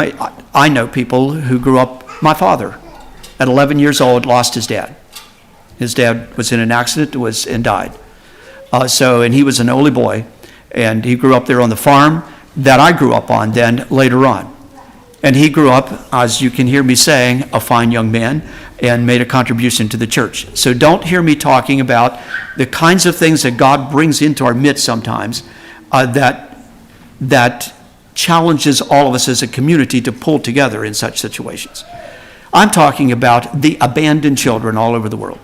I know people who grew up, my father, at 11 years old, lost his dad. His dad was in an accident and died. And he was an only boy, and he grew up there on the farm that I grew up on then later on. And he grew up, as you can hear me saying, a fine young man and made a contribution to the church. So don't hear me talking about the kinds of things that God brings into our midst sometimes that challenges all of us as a community to pull together in such situations. I'm talking about the abandoned children all over the world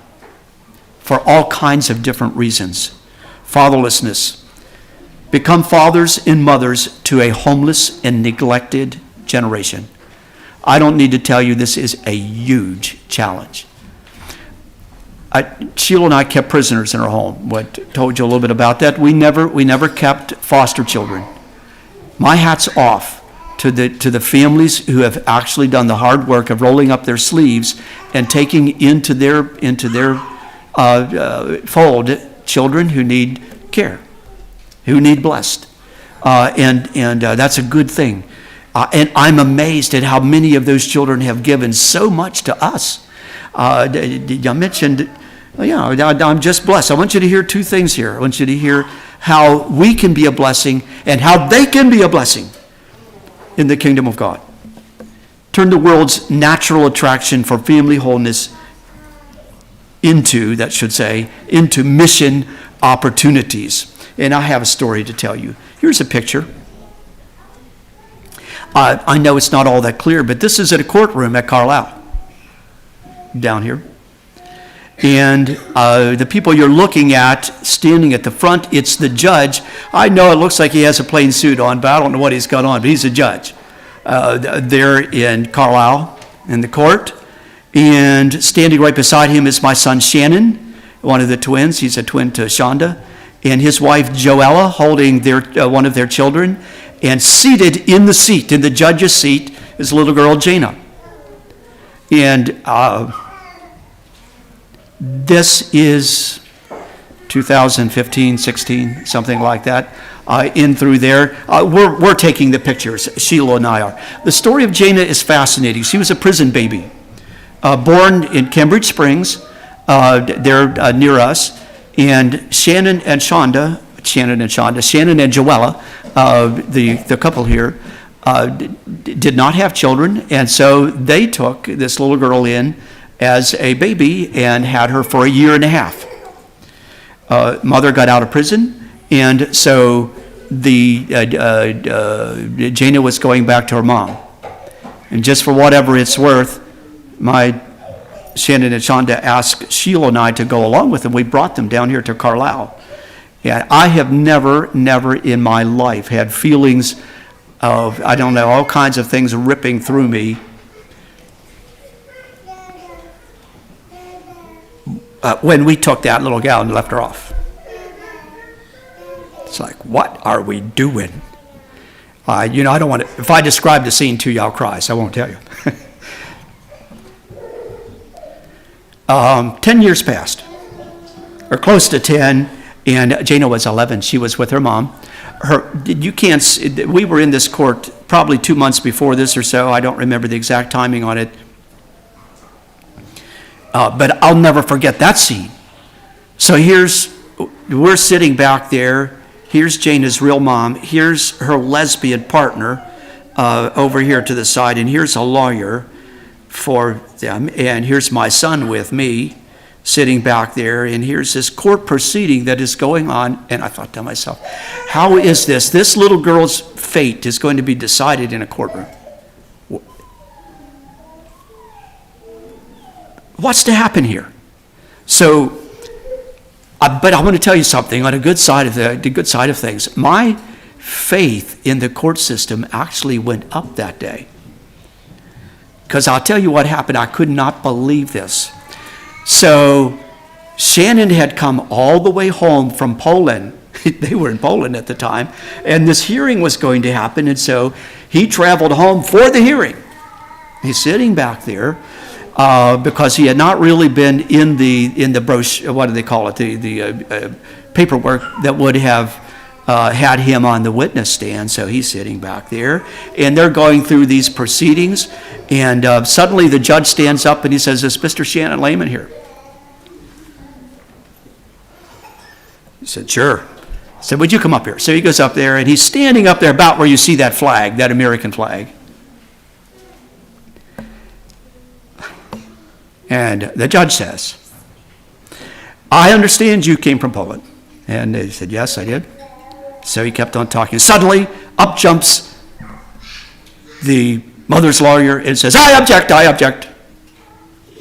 for all kinds of different reasons. Fatherlessness. Become fathers and mothers to a homeless and neglected generation. I don't need to tell you this is a huge challenge. Sheila and I kept prisoners in our home. Told you a little bit about that. We never kept foster children. My hat's off to the families who have actually done the hard work of rolling up their sleeves and taking into their fold children who need care, who need blessed, and that's a good thing. And I'm amazed at how many of those children have given so much to us. I mentioned, I'm just blessed. I want you to hear two things here. I want you to hear how we can be a blessing and how they can be a blessing in the kingdom of God. Turn the world's natural attraction for family wholeness into mission opportunities. And I have a story to tell you. Here's a picture. I know it's not all that clear, but this is at a courtroom at Carlisle, down here. And the people you're looking at standing at the front, it's the judge. I know it looks like he has a plain suit on, but I don't know what he's got on, but he's a judge there in Carlisle in the court. And standing right beside him is my son Shannon, one of the twins. He's a twin to Shonda. And his wife Joella holding one of their children. And seated in the judge's seat, is little girl Jana. And this is 2015, 16, something like that. In through there, we're taking the pictures. Sheila and I are. The story of Jana is fascinating. She was a prison baby, born in Cambridge Springs, there near us. And Shannon and Joella, the couple here, did not have children, and so they took this little girl in as a baby and had her for a year and a half. Mother got out of prison, and so Jana was going back to her mom. And just for whatever it's worth, Shannon and Shonda asked Sheila and I to go along with them. We brought them down here to Carlisle. And I have never in my life had feelings of, I don't know, all kinds of things ripping through me. When we took that little gal and left her off. It's like, what are we doing? I don't want to, if I describe the scene to you, I'll cry, so I won't tell you. 10 years passed, or close to 10, and Jana was 11. She was with her mom. We were in this court probably 2 months before this or so. I don't remember the exact timing on it. But I'll never forget that scene. So we're sitting back there. Here's Jana's real mom. Here's her lesbian partner over here to the side. And here's a lawyer for them. And here's my son with me sitting back there. And here's this court proceeding that is going on. And I thought to myself, how is this? This little girl's fate is going to be decided in a courtroom. What's to happen here? So, but I want to tell you something on the good side of things. My faith in the court system actually went up that day. Because I'll tell you what happened. I could not believe this. So Shannon had come all the way home from Poland. They were in Poland at the time. And this hearing was going to happen. And so he traveled home for the hearing. He's sitting back there. Because he had not really been in the brochure, what do they call it, the paperwork that would have had him on the witness stand. So he's sitting back there, and they're going through these proceedings, and suddenly the judge stands up and he says, "Is Mr. Shannon Lehman here?" He said, "Sure." I said, "Would you come up here?" So he goes up there, and he's standing up there about where you see that flag, that American flag. And the judge says, "I understand you came from Poland." And they said, "Yes, I did." So he kept on talking. Suddenly, up jumps the mother's lawyer and says, I object.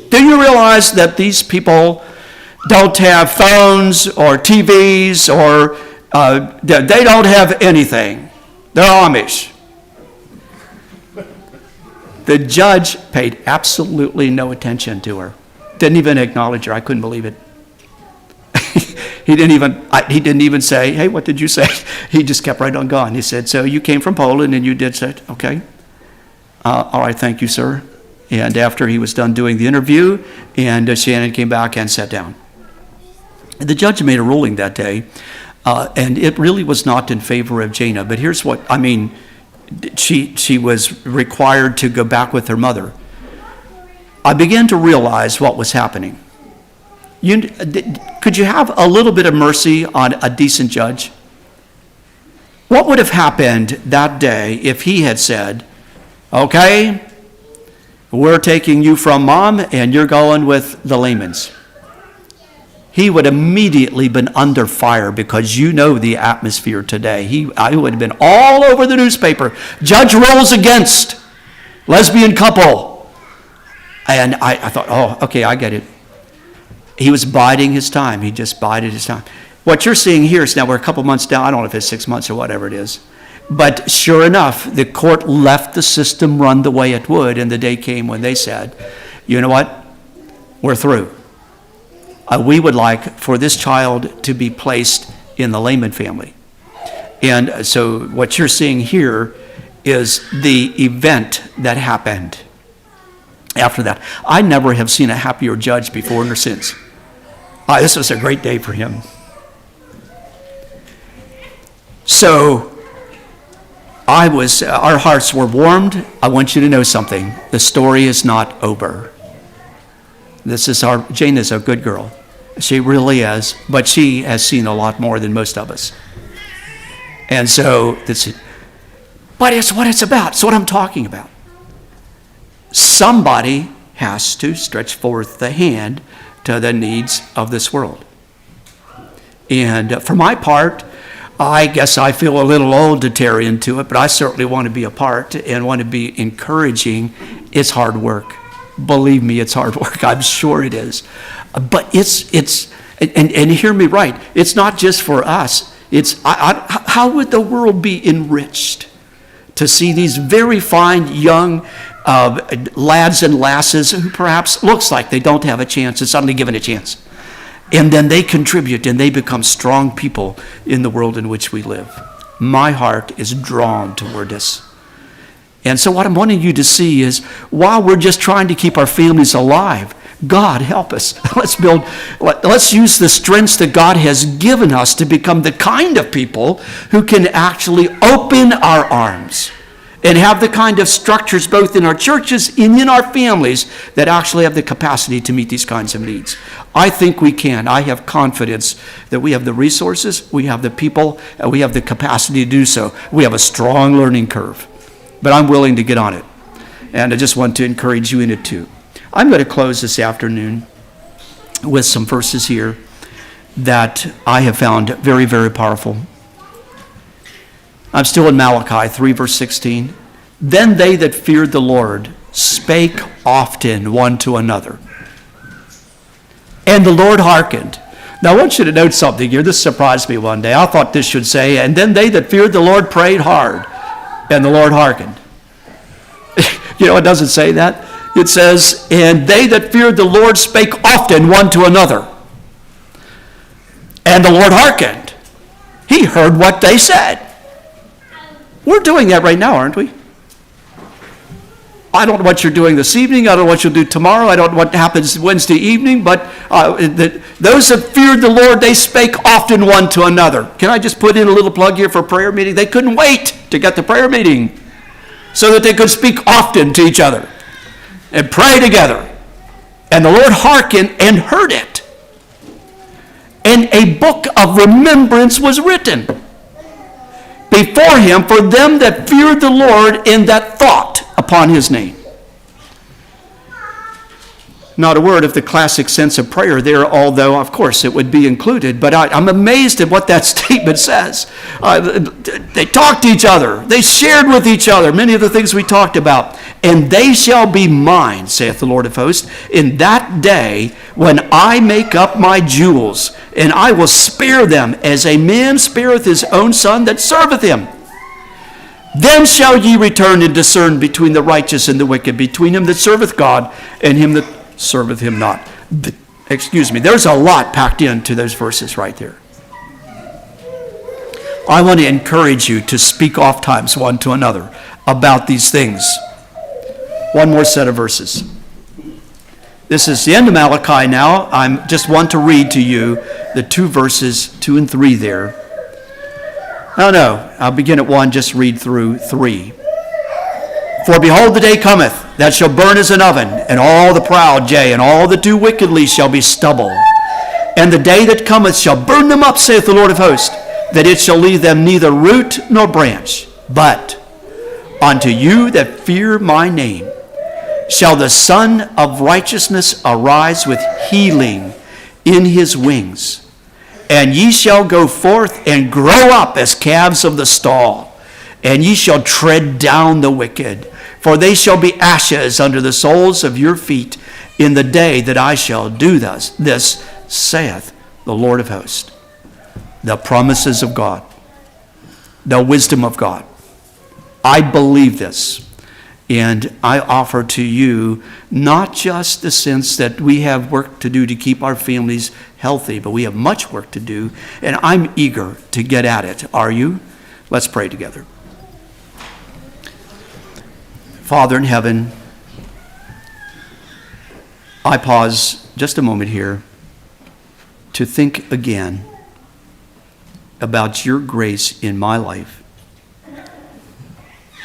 Do you realize that these people don't have phones or TVs or they don't have anything? They're Amish. The judge paid absolutely no attention to her. Didn't even acknowledge her. I couldn't believe it. He didn't even say, "Hey, what did you say?" He just kept right on going. He said, "So you came from Poland and you did say, okay. All right, thank you, sir." And after he was done doing the interview, and Shannon came back and sat down. The judge made a ruling that day, and it really was not in favor of Jana. But here's what, she was required to go back with her mother. I began to realize what was happening. Could you have a little bit of mercy on a decent judge? What would have happened that day if he had said, "Okay, we're taking you from mom and you're going with the Lehmans"? He would immediately been under fire, because you know the atmosphere today. I would have been all over the newspaper. Judge rules against lesbian couple. And I thought, oh, okay, I get it. He was biding his time. He just bided his time. What you're seeing here is now we're a couple months down. I don't know if it's 6 months or whatever it is. But sure enough, the court left the system run the way it would, and the day came when they said, you know what? We're through. We would like for this child to be placed in the Lehman family. And so what you're seeing here is the event that happened after that. I never have seen a happier judge before nor since. This was a great day for him. So our hearts were warmed. I want you to know something. The story is not over. Jane is a good girl. She really is, but she has seen a lot more than most of us. And so But it's what it's about. It's what I'm talking about. Somebody has to stretch forth the hand to the needs of this world. And for my part, I guess I feel a little old to tear into it, but I certainly want to be a part and want to be encouraging. It's hard work. Believe me, it's hard work. I'm sure it is. But and hear me right, it's not just for us. How would the world be enriched to see these very fine young lads and lasses who perhaps looks like they don't have a chance and suddenly given a chance. And then they contribute and they become strong people in the world in which we live. My heart is drawn toward this. And so what I'm wanting you to see is, while we're just trying to keep our families alive, God help us. Let's use the strengths that God has given us to become the kind of people who can actually open our arms and have the kind of structures both in our churches and in our families that actually have the capacity to meet these kinds of needs. I think we can. I have confidence that we have the resources, we have the people, and we have the capacity to do so. We have a strong learning curve, but I'm willing to get on it. And I just want to encourage you in it too. I'm going to close this afternoon with some verses here that I have found very, very powerful. I'm still in Malachi 3, verse 16. Then they that feared the Lord spake often one to another, and the Lord hearkened. Now I want you to note something here. This surprised me one day. I thought this should say, and then they that feared the Lord prayed hard, and the Lord hearkened. You know, it doesn't say that. It says, and they that feared the Lord spake often one to another, and the Lord hearkened. He heard what they said. We're doing that right now, aren't we? I don't know what you're doing this evening. I don't know what you'll do tomorrow. I don't know what happens Wednesday evening. But those that feared the Lord, they spake often one to another. Can I just put in a little plug here for prayer meeting? They couldn't wait to get the prayer meeting so that they could speak often to each other and pray together. And the Lord hearkened and heard it. And a book of remembrance was written before him for them that feared the Lord and that thought upon his name. Not a word of the classic sense of prayer there, although of course it would be included, but I'm amazed at what that statement says. They talked to each other, they shared with each other many of the things we talked about. And they shall be mine, saith the Lord of hosts, in that day when I make up my jewels, and I will spare them as a man spareth his own son that serveth him. Then shall ye return and discern between the righteous and the wicked, between him that serveth God and him that serveth him not. There's a lot packed into those verses right there. I want to encourage you to speak oft times one to another about these things. One more set of verses. This is the end of Malachi now. I just want to read to you the two verses, 2 and 3 there. No, I'll begin at 1, just read through 3. For behold, the day cometh that shall burn as an oven, and all the proud, yea, and all that do wickedly shall be stubble. And the day that cometh shall burn them up, saith the Lord of hosts, that it shall leave them neither root nor branch. But unto you that fear my name shall the Son of Righteousness arise with healing in his wings. And ye shall go forth and grow up as calves of the stall, and ye shall tread down the wicked. For they shall be ashes under the soles of your feet in the day that I shall do this, saith the Lord of hosts. The promises of God, the wisdom of God. I believe this. And I offer to you not just the sense that we have work to do to keep our families healthy, but we have much work to do, and I'm eager to get at it. Are you? Let's pray together. Father in heaven, I pause just a moment here to think again about your grace in my life.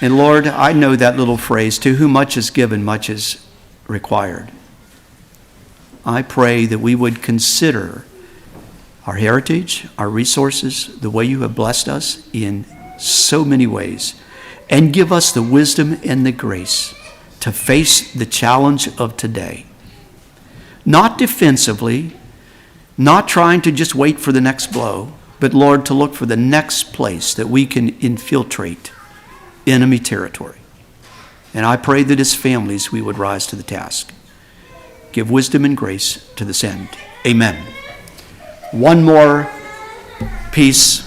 And Lord, I know that little phrase, to whom much is given, much is required. I pray that we would consider our heritage, our resources, the way you have blessed us in so many ways, and give us the wisdom and the grace to face the challenge of today. Not defensively, not trying to just wait for the next blow, but Lord, to look for the next place that we can infiltrate enemy territory. And I pray that as families we would rise to the task. Give wisdom and grace to this end. Amen. One more piece.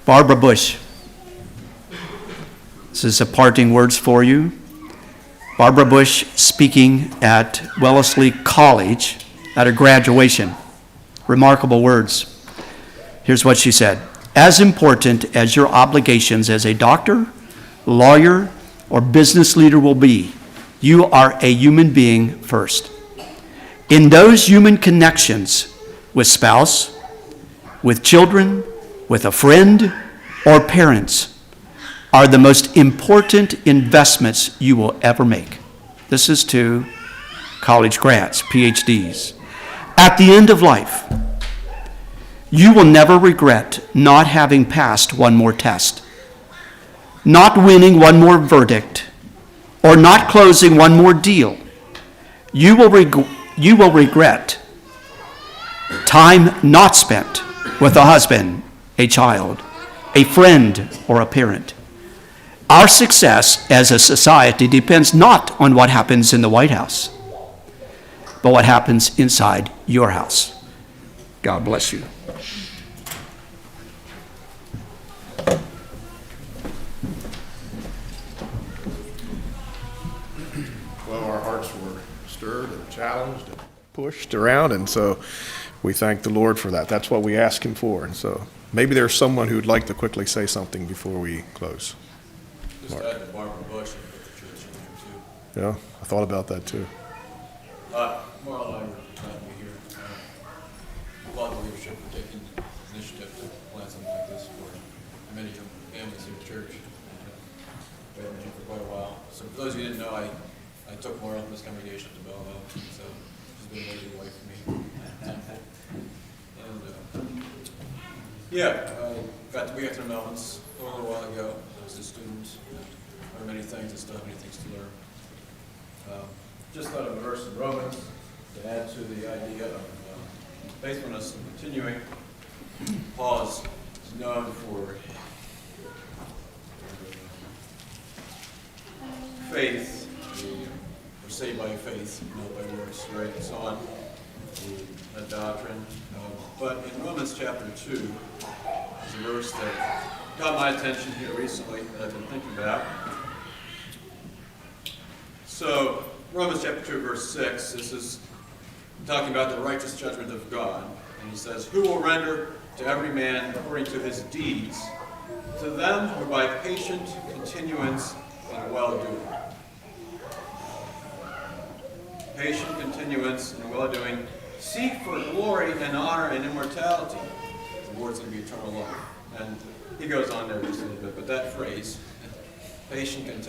Barbara Bush. This is a parting words for you. Barbara Bush speaking at Wellesley College at her graduation. Remarkable words. Here's what she said. As important as your obligations as a doctor, lawyer, or business leader will be, you are a human being first. In those human connections with spouse, with children, with a friend, or parents, are the most important investments you will ever make. This is to college grads, PhDs. At the end of life, you will never regret not having passed one more test, not winning one more verdict, or not closing one more deal. You will regret time not spent with a husband, a child, a friend, or a parent. Our success as a society depends not on what happens in the White House, but what happens inside your house. God bless you. Well, our hearts were stirred and challenged and pushed around, and so we thank the Lord for that. That's what we ask him for. And so maybe there's someone who'd like to quickly say something before we close. Just add to Barbara Bush and put the church in there too. Yeah, I thought about that too. Marla and I were glad to be here. Applaud the leadership for taking initiative to plan something like this for many young families in the church. We've been here for quite a while. So for those of you who didn't know, I took Marla from this congregation to Belleville, so she's been a really good wife for me. And we got to know Melvin's a little while ago. As the students, learn many things and still have many things to learn. Just thought of a verse in Romans to add to the idea of faithfulness and continuing. Paul is known for faith. We're saved by faith, not by works, right? And so on. The doctrine. But in Romans chapter 2, there's a verse that caught my attention here recently that I've been thinking about. So, Romans chapter 2, verse 6, this is talking about the righteous judgment of God. And he says, who will render to every man according to his deeds, to them who by patient continuance and well-doing. Patient continuance and well-doing seek for glory and honor and immortality. The Lord's going to be eternal life. And he goes on there just a little bit, but that phrase, patient continuance